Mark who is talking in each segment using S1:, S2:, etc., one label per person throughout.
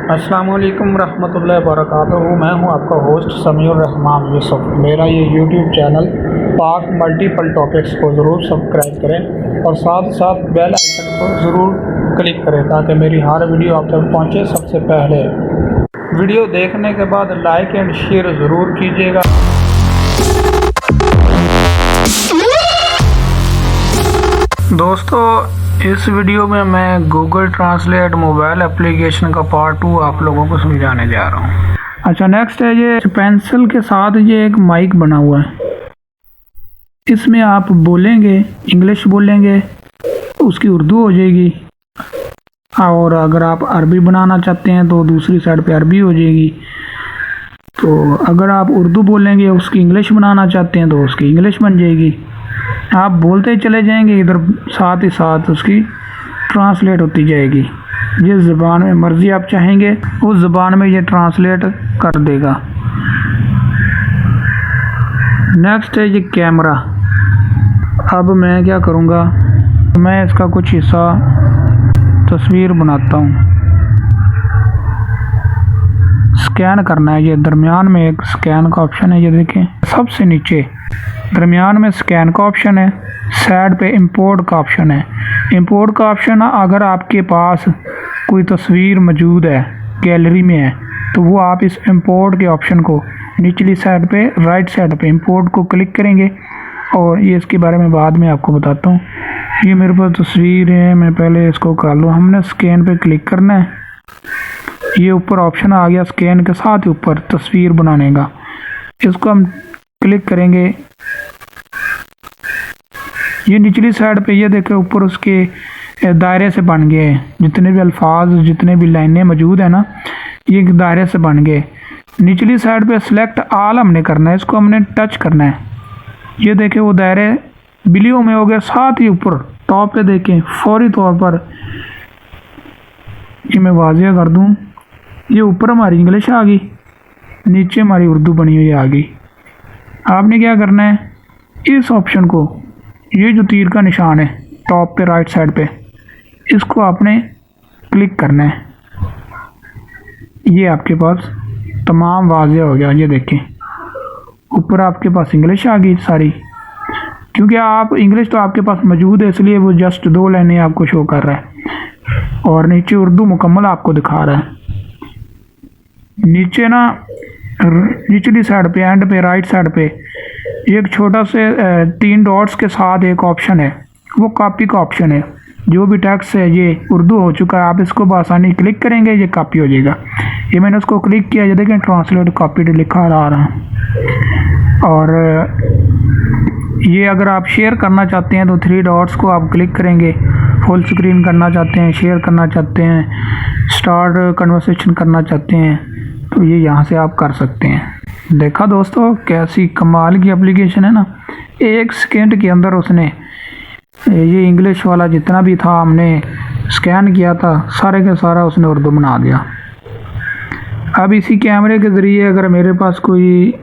S1: अस्सलाम वालेकुम रहमतुल्लाहि व बरकातुहू। मैं हूं आपका होस्ट समीउर रहमान यूसुफ। मेरा ये यूट्यूब चैनल पाक मल्टीपल टॉपिक्स को ज़रूर सब्सक्राइब करें और साथ साथ बेल आइकन को ज़रूर क्लिक करें ताकि मेरी हर वीडियो आप तक पहुंचे सबसे पहले। वीडियो देखने के बाद लाइक एंड शेयर ज़रूर कीजिएगा। दोस्तों, इस वीडियो में मैं गूगल ट्रांसलेट मोबाइल एप्लीकेशन का पार्ट 2 आप लोगों को समझाने जा रहा हूँ। अच्छा, नेक्स्ट है ये पेंसिल के साथ ये एक माइक बना हुआ है। इसमें आप बोलेंगे, इंग्लिश बोलेंगे, उसकी उर्दू हो जाएगी, और अगर आप अरबी बनाना चाहते हैं तो दूसरी साइड पे अरबी हो जाएगी। तो अगर आप उर्दू बोलेंगे, उसकी इंग्लिश बनाना चाहते हैं तो उसकी इंग्लिश बन जाएगी। आप बोलते ही चले जाएंगे, इधर साथ ही साथ उसकी ट्रांसलेट होती जाएगी। जिस ज़बान में मर्ज़ी आप चाहेंगे उस ज़बान में ये ट्रांसलेट कर देगा। नेक्स्ट है ये कैमरा। अब मैं क्या करूँगा, मैं इसका कुछ हिस्सा तस्वीर बनाता हूँ। स्कैन करना है, ये दरमियान में एक स्कैन का ऑप्शन है, ये देखें सबसे नीचे दरमियान में स्कैन का ऑप्शन है, साइड पे इंपोर्ट का ऑप्शन है। इंपोर्ट का ऑप्शन अगर आपके पास कोई तस्वीर मौजूद है, गैलरी में है, तो वो आप इस इंपोर्ट के ऑप्शन को निचली साइड पे राइट साइड पे इंपोर्ट को क्लिक करेंगे। और ये इसके बारे में बाद में आपको बताता हूँ। ये मेरे पास तस्वीर है, मैं पहले इसको कर लूँ। हमने स्कैन पे क्लिक करना है। ये ऊपर ऑप्शन आ गया स्कैन के साथ ही ऊपर तस्वीर बनाने का, इसको हम क्लिक करेंगे। ये निचली साइड पे ये देखें ऊपर उसके दायरे से बन गए, जितने भी अल्फाज, जितने भी लाइनें मौजूद है ना, ये दायरे से बन गए। निचली साइड पे सिलेक्ट ऑल हमने करना है, इसको हमने टच करना है। ये देखें वो दायरे ब्लू में हो गए। साथ ही ऊपर टॉप पे देखें फौरी तौर पर, ये मैं वाज़िया कर दूं, ये ऊपर हमारी इंग्लिश आ गई, नीचे हमारी उर्दू बनी हुई आ गई। आपने क्या करना है, इस ऑप्शन को, ये जो तीर का निशान है टॉप पे राइट साइड पे, इसको आपने क्लिक करना है। ये आपके पास तमाम वाज़े हो गया। ये देखें ऊपर आपके पास इंग्लिश आ गई सारी, क्योंकि आप इंग्लिश तो आपके पास मौजूद है इसलिए वो जस्ट 2 लाइनें आपको शो कर रहा है, और नीचे उर्दू मुकम्मल आपको दिखा रहा है। नीचे ना निचली साइड पे एंड पे राइट साइड पे एक छोटा से 3 डॉट्स के साथ एक ऑप्शन है, वो कॉपी का ऑप्शन है। जो भी टेक्स्ट है ये उर्दू हो चुका है, आप इसको बआसानी क्लिक करेंगे, ये कॉपी हो जाएगा। ये मैंने उसको क्लिक किया, ये देखें ट्रांसलेट कॉपीड लिखा आ रहा है। और ये अगर आप शेयर करना चाहते हैं तो 3 डॉट्स को आप क्लिक करेंगे। फुल स्क्रीन करना चाहते हैं, शेयर करना चाहते हैं, स्टार्ट कन्वर्सेशन करना चाहते हैं, तो ये यहाँ से आप कर सकते हैं। देखा दोस्तों कैसी कमाल की एप्लीकेशन है ना। 1 सेकेंड के अंदर उसने ये इंग्लिश वाला जितना भी था हमने स्कैन किया था, सारे के सारा उसने उर्दू बना दिया। अब इसी कैमरे के ज़रिए अगर मेरे पास कोई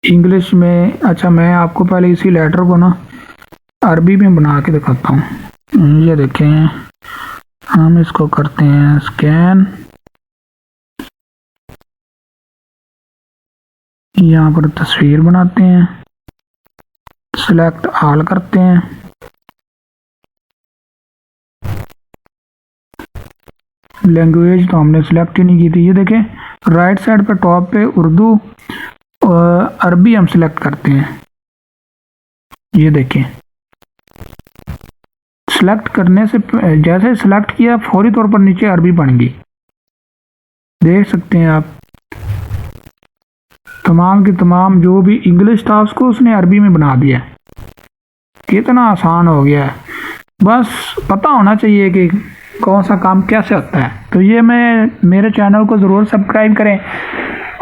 S1: इंग्लिश में, अच्छा मैं आपको पहले इसी लेटर को ना अरबी में बना के दिखाता हूँ। ये देखें, हम इसको करते हैं स्कैन, यहाँ पर तस्वीर बनाते हैं, सिलेक्ट ऑल करते हैं, लैंग्वेज तो हमने सिलेक्ट ही नहीं की थी। ये देखें राइट साइड पे टॉप पे उर्दू और अरबी हम सिलेक्ट करते हैं। ये देखें सिलेक्ट करने से जैसे सिलेक्ट किया फौरी तौर पर नीचे अरबी बन गई। देख सकते हैं आप, तमाम की तमाम जो भी इंग्लिश था उसको उसने अरबी में बना दिया। कितना आसान हो गया है, बस पता होना चाहिए कि कौन सा काम कैसे होता है। तो ये मेरे चैनल को ज़रूर सब्सक्राइब करें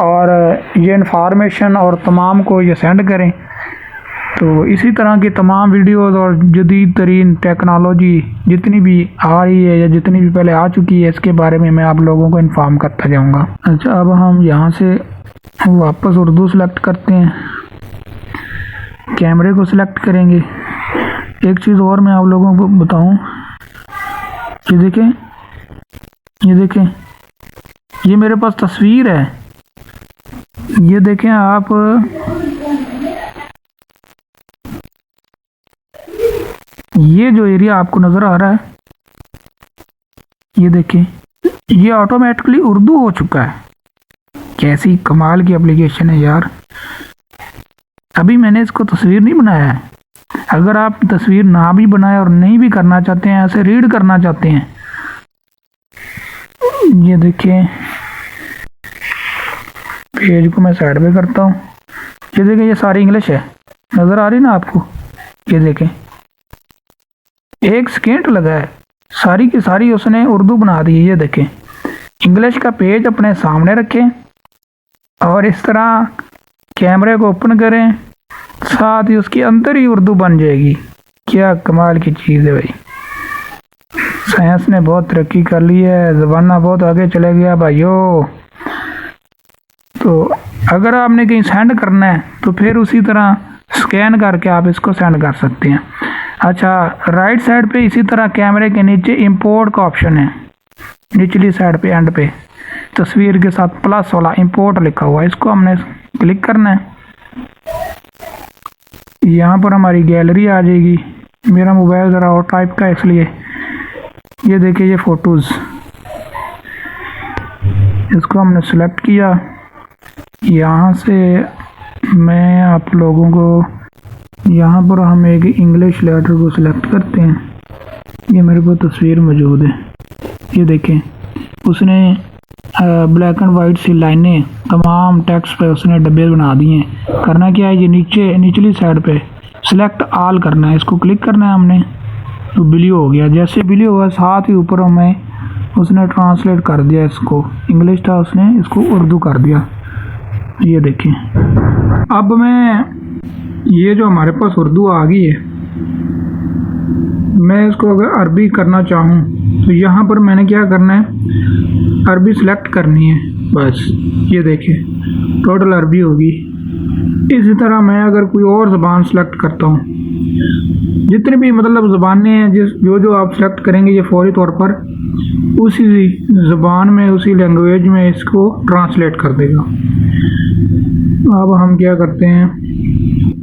S1: और ये इन्फॉर्मेशन और तमाम को ये सेंड करें। तो इसी तरह की तमाम वीडियोस और जदीद तरीन टेक्नोलॉजी जितनी भी आ रही है या जितनी भी पहले आ चुकी है, इसके बारे में मैं आप लोगों को इन्फॉर्म करता जाऊँगा। अच्छा, अब हम यहाँ से वापस उर्दू सेलेक्ट करते हैं, कैमरे को सिलेक्ट करेंगे। एक चीज़ और मैं आप लोगों को बताऊं, ये देखें ये मेरे पास तस्वीर है, ये देखें आप, ये जो एरिया आपको नज़र आ रहा है, ये देखें, ये ऑटोमेटिकली उर्दू हो चुका है। कैसी कमाल की एप्लीकेशन है यार। अभी मैंने इसको तस्वीर नहीं बनाया है। अगर आप तस्वीर ना भी बनाए और नहीं भी करना चाहते हैं, ऐसे रीड करना चाहते हैं, ये देखिए, पेज को मैं साइड पे करता हूँ। ये देखिए, ये सारी इंग्लिश है, नज़र आ रही ना आपको। ये देखें, 1 सेकेंड लगा है, सारी की सारी उसने उर्दू बना दी है। ये देखें, इंग्लिश का पेज अपने सामने रखें और इस तरह कैमरे को ओपन करें, साथ ही उसके अंदर ही उर्दू बन जाएगी। क्या कमाल की चीज़ है भाई। साइंस ने बहुत तरक्की कर ली है, ज़माना बहुत आगे चले गया भाइयों। तो अगर आपने कहीं सेंड करना है तो फिर उसी तरह स्कैन करके आप इसको सेंड कर सकते हैं। अच्छा, राइट साइड पे इसी तरह कैमरे के नीचे इंपोर्ट का ऑप्शन है, निचली साइड पे एंड पे तस्वीर के साथ प्लस वाला इंपोर्ट लिखा हुआ है, इसको हमने क्लिक करना है। यहाँ पर हमारी गैलरी आ जाएगी। मेरा मोबाइल ज़रा और टाइप का है इसलिए। ये देखिए, ये फ़ोटोज़, इसको हमने सेलेक्ट किया। यहाँ से मैं आप लोगों को, यहाँ पर हम एक इंग्लिश लेटर को सिलेक्ट करते हैं। ये मेरे पास तस्वीर मौजूद है, ये देखें, उसने ब्लैक एंड वाइट सी लाइनें तमाम टेक्स्ट पे उसने डब्बे बना दिए हैं। करना क्या है, ये निचली साइड पे सिलेक्ट ऑल करना है, इसको क्लिक करना है हमने, तो ब्लू हो गया। जैसे ब्लू हुआ, साथ ही ऊपर हमें उसने ट्रांसलेट कर दिया, इसको इंग्लिश था उसने इसको उर्दू कर दिया। ये देखें, अब मैं, ये जो हमारे पास उर्दू आ गई है, मैं इसको अगर अरबी करना चाहूँ तो यहाँ पर मैंने क्या करना है, अरबी सेलेक्ट करनी है बस। ये देखिए, टोटल अरबी होगी। इसी तरह मैं अगर कोई और ज़बान सेलेक्ट करता हूँ, जितनी भी मतलब ज़बानें हैं, जो आप सेलेक्ट करेंगे, ये फौरी तौर पर उसी ज़बान में, उसी लैंग्वेज में इसको ट्रांसलेट कर देगा। अब हम क्या करते हैं,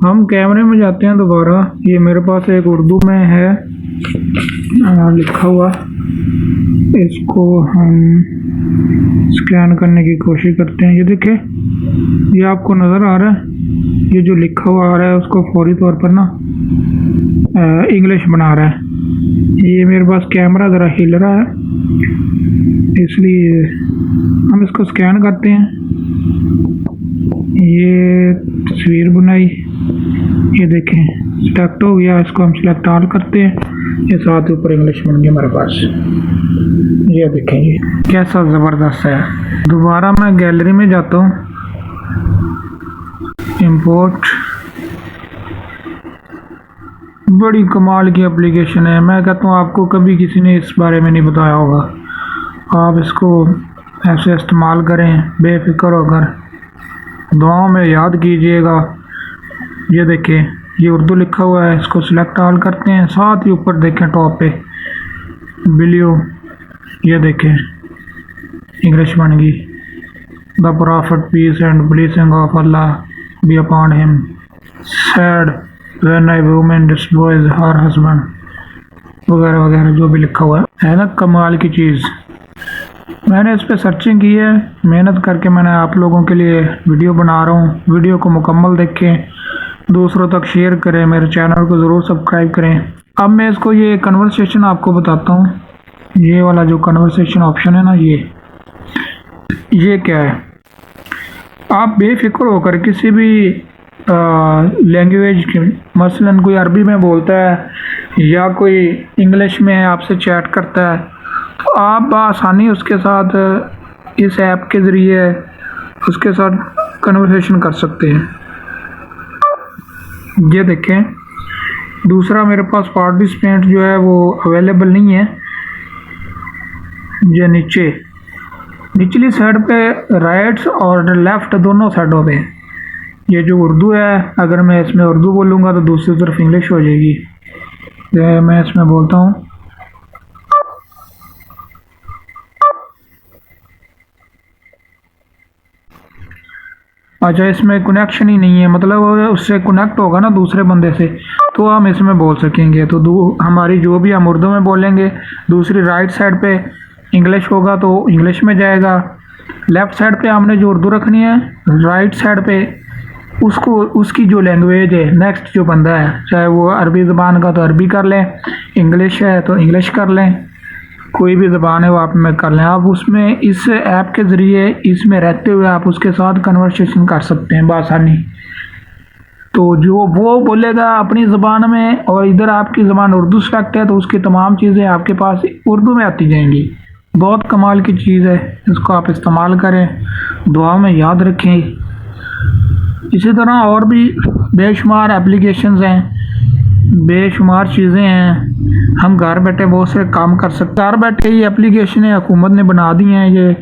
S1: हम कैमरे में जाते हैं दोबारा। ये मेरे पास एक उर्दू में है लिखा हुआ, इसको हम स्कैन करने की कोशिश करते हैं। ये देखें, ये आपको नज़र आ रहा है, ये जो लिखा हुआ आ रहा है उसको फौरी तौर पर ना इंग्लिश बना रहा है। ये मेरे पास कैमरा ज़रा हिल रहा है, इसलिए हम इसको स्कैन करते हैं। ये तस्वीर बनाई, ये देखें सेलेक्ट हो गया, इसको हम सिलेक्ट ऑल करते हैं। ये साथ ऊपर इंग्लिश बन गया हमारे पास। ये देखें, ये कैसा ज़बरदस्त है। दोबारा मैं गैलरी में जाता हूँ, इंपोर्ट, बड़ी कमाल की एप्लीकेशन है। मैं कहता हूँ आपको कभी किसी ने इस बारे में नहीं बताया होगा। आप इसको ऐसे इस्तेमाल करें, बेफिक्र होकर, दुआओं में याद कीजिएगा। ये देखें, ये उर्दू लिखा हुआ है, इसको सिलेक्ट ऑल करते हैं। साथ ही ऊपर देखें टॉप पे ब्लू, ये देखें इंग्लिश बन गई। The prophet peace and blessing of Allah be upon him said when I woman destroys her husband, वगैरह वगैरह जो भी लिखा हुआ है ना, कमाल की चीज़। मैंने इस पर सर्चिंग की है, मेहनत करके मैंने आप लोगों के लिए वीडियो बना रहा हूँ। वीडियो को मुकम्मल देखें, दूसरों तक शेयर करें, मेरे चैनल को ज़रूर सब्सक्राइब करें। अब मैं इसको, ये कन्वर्सेशन आपको बताता हूँ। ये वाला जो कन्वर्सेशन ऑप्शन है ना, ये क्या है, आप बेफिक्र होकर किसी भी लैंग्वेज की, मसलन कोई अरबी में बोलता है या कोई इंग्लिश में आपसे चैट करता है, तो आप आसानी उसके साथ इस ऐप के ज़रिए उसके साथ कन्वर्सेशन कर सकते हैं। ये देखें, दूसरा मेरे पास पार्टिसिपेंट जो है वो अवेलेबल नहीं है। ये निचली साइड पे राइट और लेफ़्ट दोनों साइडों पे ये जो उर्दू है, अगर मैं इसमें उर्दू बोलूँगा तो दूसरी तरफ इंग्लिश हो जाएगी। मैं इसमें बोलता हूँ, अच्छा, इसमें कनेक्शन ही नहीं है, मतलब उससे कनेक्ट होगा ना दूसरे बंदे से तो हम इसमें बोल सकेंगे। तो हमारी जो भी हम उर्दू में बोलेंगे, दूसरी राइट साइड पे इंग्लिश होगा तो इंग्लिश में जाएगा। लेफ़्ट साइड पे हमने जो उर्दू रखनी है, राइट साइड पे उसको उसकी जो लैंग्वेज है, नेक्स्ट जो बंदा है, चाहे वो अरबी ज़बान का तो अरबी कर लें, इंग्लिश है तो इंग्लिश कर लें, कोई भी ज़बान है वो आप में कर लें। आप उसमें इस ऐप के ज़रिए इसमें रहते हुए आप उसके साथ कन्वर्सेशन कर सकते हैं बआसानी। तो जो वो बोलेगा अपनी ज़बान में और इधर आपकी ज़बान उर्दू सेलेक्ट है तो उसकी तमाम चीज़ें आपके पास उर्दू में आती जाएंगी। बहुत कमाल की चीज़ है, इसको आप इस्तेमाल करें, दुआ में याद रखें। इसी तरह और भी बेशुमार एप्लीकेशंस हैं, बेशुमार चीज़ें हैं, हम घर बैठे बहुत से काम कर सकते हैं। घर बैठे ये एप्लीकेशनें हुकूमत ने बना दी हैं, ये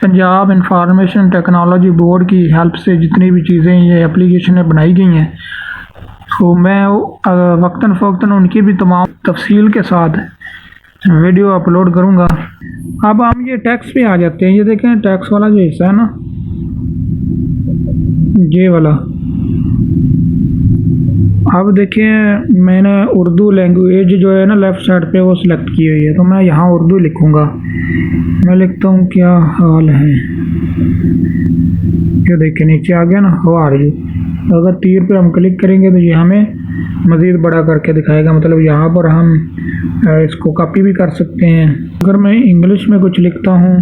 S1: पंजाब इंफॉर्मेशन टेक्नोलॉजी बोर्ड की हेल्प से जितनी भी चीज़ें ये एप्लीकेशनें बनाई गई हैं, तो मैं वक्तन फ़वक्तन उनकी भी तमाम तफसील के साथ वीडियो अपलोड करूँगा। अब हम ये टैक्स पे आ जाते हैं। ये देखें टैक्स वाला जो हिस्सा है ना, ये वाला, अब देखिए मैंने उर्दू लैंग्वेज जो है ना लेफ़्ट साइड पे वो सिलेक्ट की हुई है, तो मैं यहाँ उर्दू लिखूँगा। मैं लिखता हूँ क्या हाल है, ये देखिए नीचे आ गया ना, हाउ आर यू। अगर तीर पे हम क्लिक करेंगे तो ये हमें मज़ीद बड़ा करके दिखाएगा, मतलब यहाँ पर हम इसको कॉपी भी कर सकते हैं। अगर मैं इंग्लिश में कुछ लिखता हूँ,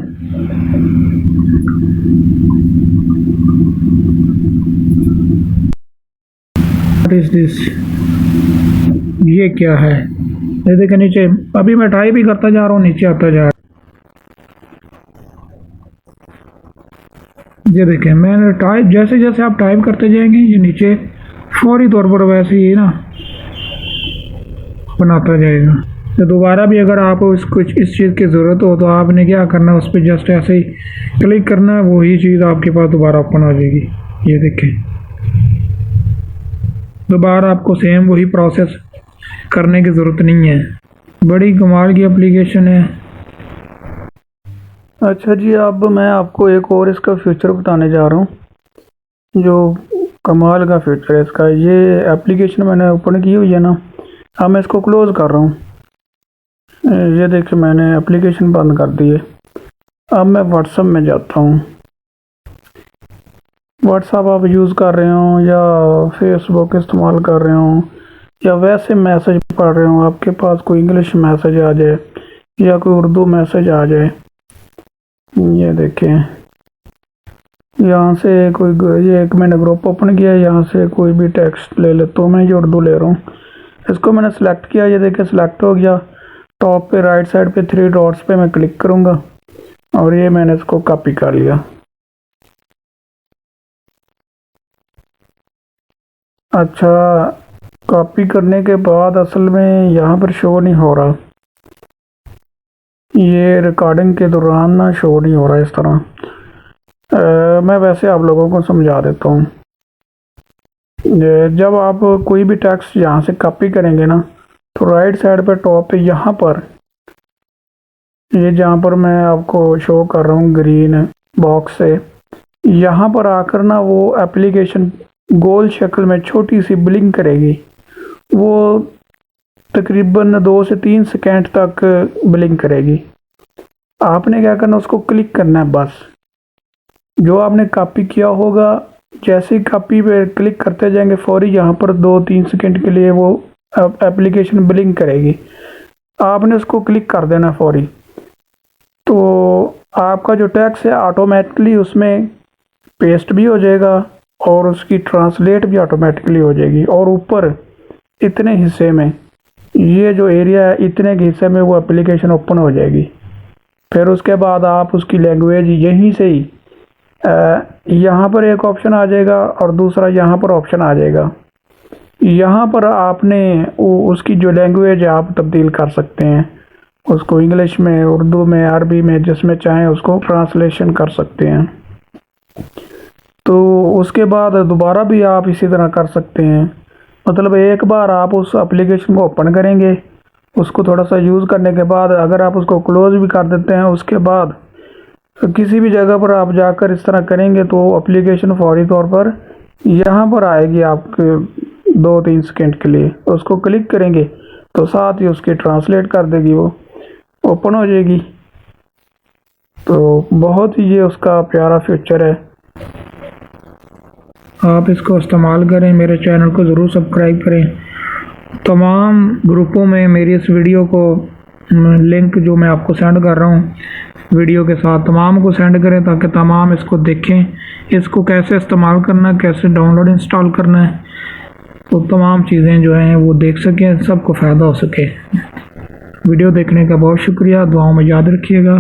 S1: व्हाट इज़ दिस, ये क्या है, ये देखिए नीचे, अभी मैं टाइप ही करता जा रहा हूँ, नीचे आता जा रहा है। ये देखें मैंने टाइप, जैसे जैसे आप टाइप करते जाएंगे ये नीचे फौरी तौर पर वैसे ही ना बनाता जाएगा। तो दोबारा भी अगर आपको कुछ इस चीज़ की ज़रूरत हो तो आपने क्या करना है, उस पर जस्ट ऐसे ही क्लिक करना है, वही चीज़ आपके पास दोबारा ओपन हो जाएगी। ये देखें, दोबारा आपको सेम वही प्रोसेस करने की ज़रूरत नहीं है। बड़ी कमाल की एप्लीकेशन है। अच्छा जी, अब मैं आपको एक और इसका फीचर बताने जा रहा हूँ, जो कमाल का फीचर है इसका। ये एप्लीकेशन मैंने ओपन की हुई है ना, अब मैं इसको क्लोज़ कर रहा हूँ। ये देखिए मैंने एप्लीकेशन बंद कर दी है। अब मैं व्हाट्सएप में जाता हूँ। व्हाट्सएप आप यूज़ कर रहे हो या फेसबुक इस्तेमाल कर रहे हो या वैसे मैसेज पढ़ रहे हो, आपके पास कोई इंग्लिश मैसेज आ जाए या कोई उर्दू मैसेज आ जाए, ये देखें यहाँ से कोई, ये एक मैंने ग्रुप ओपन किया है, यहाँ से कोई भी टेक्स्ट ले लेता हूँ, मैं ये उर्दू ले रहा हूँ। इसको मैंने सेलेक्ट किया, ये देखें सिलेक्ट हो गया। टॉप पे राइट साइड पे 3 डॉट्स पे मैं क्लिक करूँगा और ये मैंने इसको कॉपी कर लिया। अच्छा, कॉपी करने के बाद असल में यहाँ पर शो नहीं हो रहा, ये रिकॉर्डिंग के दौरान ना शो नहीं हो रहा इस तरह। मैं वैसे आप लोगों को समझा देता हूँ। जब आप कोई भी टेक्स्ट यहाँ से कॉपी करेंगे ना, तो राइट साइड पे टॉप पे यहाँ पर, ये जहाँ पर मैं आपको शो कर रहा हूँ ग्रीन बॉक्स से, यहाँ पर आकर ना वो एप्लीकेशन गोल शक्ल में छोटी सी ब्लिंक करेगी। वो तकरीबन 2 से 3 सेकंड तक ब्लिंक करेगी। आपने क्या करना, उसको क्लिक करना है बस। जो आपने कॉपी किया होगा, जैसे ही कॉपी पे क्लिक करते जाएंगे फौरी यहाँ पर 2-3 सेकंड के लिए वो एप्लीकेशन ब्लिंक करेगी। आपने उसको क्लिक कर देना फौरी, तो आपका जो टेक्स्ट है ऑटोमेटिकली उसमें पेस्ट भी हो जाएगा और उसकी ट्रांसलेट भी ऑटोमेटिकली हो जाएगी। और ऊपर इतने हिस्से में, ये जो एरिया है इतने के हिस्से में वो एप्लीकेशन ओपन हो जाएगी। फिर उसके बाद आप उसकी लैंग्वेज यहीं से ही यहाँ पर एक ऑप्शन आ जाएगा और दूसरा यहाँ पर ऑप्शन आ जाएगा। यहाँ पर आपने उसकी जो लैंग्वेज है आप तब्दील कर सकते हैं, उसको इंग्लिश में, उर्दू में, अरबी में, जिसमें चाहें उसको ट्रांसलेशन कर सकते हैं। तो उसके बाद दोबारा भी आप इसी तरह कर सकते हैं। मतलब एक बार आप उस एप्लीकेशन को ओपन करेंगे, उसको थोड़ा सा यूज़ करने के बाद अगर आप उसको क्लोज़ भी कर देते हैं, उसके बाद तो किसी भी जगह पर आप जाकर इस तरह करेंगे तो एप्लीकेशन फौरी तौर पर यहाँ पर आएगी आपके 2-3 सेकंड के लिए। उसको क्लिक करेंगे तो साथ ही उसकी ट्रांसलेट कर देगी, वो ओपन हो जाएगी। तो बहुत ही ये उसका प्यारा फीचर है, आप इसको इस्तेमाल करें। मेरे चैनल को ज़रूर सब्सक्राइब करें। तमाम ग्रुपों में मेरी इस वीडियो को लिंक जो मैं आपको सेंड कर रहा हूँ वीडियो के साथ, तमाम को सेंड करें ताकि तमाम इसको देखें, इसको कैसे इस्तेमाल करना है, कैसे डाउनलोड इंस्टॉल करना है, तो तमाम चीज़ें जो हैं वो देख सकें, सबको फ़ायदा हो सके। वीडियो देखने का बहुत शुक्रिया, दुआओं में याद रखिएगा।